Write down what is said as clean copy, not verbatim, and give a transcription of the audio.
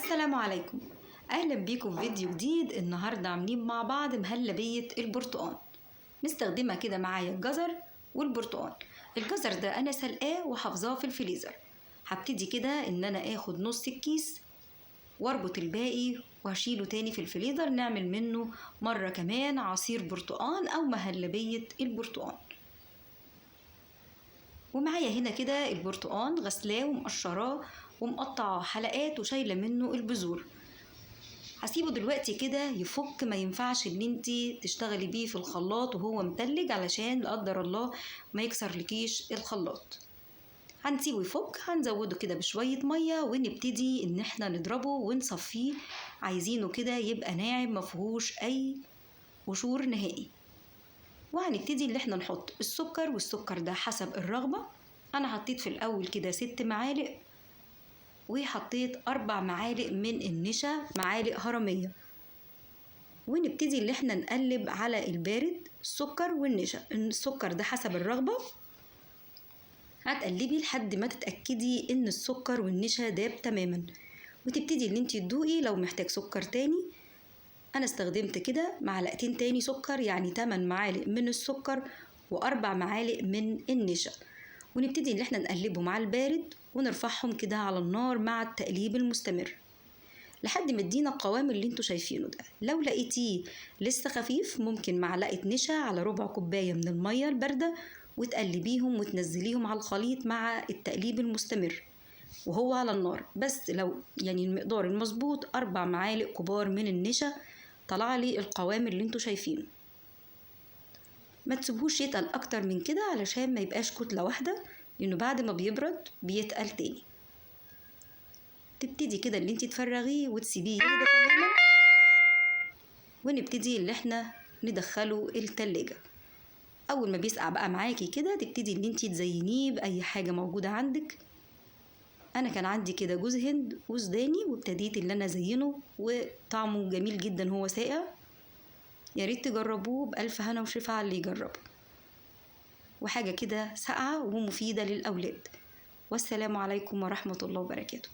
السلام عليكم. اهلا بيكم في فيديو جديد. النهارده عاملين مع بعض مهلبيه البرتقال. مستخدمه كده معايا الجزر والبرتقال. الجزر ده انا سلقاه وحافظاه في الفريزر. هبتدي كده ان انا اخد نص الكيس واربط الباقي وهشيله تاني في الفريزر، نعمل منه مره كمان عصير برتقال او مهلبيه البرتقال. ومعايا هنا كده البرتقال غسلاه ومقشراه ومقطعاه حلقات وشايله منه البذور. هسيبه دلوقتي كده يفك، ما ينفعش ان انتي تشتغلي بيه في الخلاط وهو متلج علشان لا قدر الله ما يكسر لكيش الخلاط. هنسيبه يفك، هنزوده كده بشوية مية ونبتدي ان احنا نضربه ونصفيه. عايزينه كده يبقى ناعم مفيهوش اي قشور نهائي. وهنبتدي ان احنا نحط السكر، والسكر ده حسب الرغبة. انا حطيت في الاول كده 6 معالق، وحطيت 4 معالق من النشا، معالق هرمية. ونبتدي اللي احنا نقلب على البارد السكر والنشا. السكر ده حسب الرغبة، هتقلبي لحد ما تتأكدي ان السكر والنشا داب تماما، وتبتدي ان انتي تدوقي لو محتاج سكر تاني. انا استخدمت كده معلقتين تاني سكر، يعني 8 معالق من السكر و4 معالق من النشا. ونبتدي ان احنا نقلبهم على البارد ونرفعهم كده على النار مع التقليب المستمر لحد ما ادينا القوام اللي انتوا شايفينه ده. لو لقيتيه لسه خفيف، ممكن معلقة نشا على ربع كوباية من المية الباردة وتقلبيهم وتنزليهم على الخليط مع التقليب المستمر وهو على النار. بس لو يعني المقدار المظبوط 4 معالق كبار من النشا، طلع لي القوام اللي انتوا شايفينه. ما تسيبهوش يتقل اكتر من كده علشان ما يبقاش كتلة واحدة، لانه بعد ما بيبرد بيتقل تاني. تبتدي كده اللي انتي تفرغيه وتسيبيه يهدى تماما، ونبتدي اللي احنا ندخله التلاجة. اول ما بيسقع بقى معاكي كده تبتدي اللي انتي تزينيه باي حاجة موجودة عندك. انا كان عندي كده جوز هند وسوداني، وابتديت اللي انا ازينه وطعمه جميل جدا هو ساقع. يا ريت تجربوه، بألف هنا وشفا على اللي يجربه. وحاجة كده ساقعة ومفيدة للأولاد. والسلام عليكم ورحمة الله وبركاته.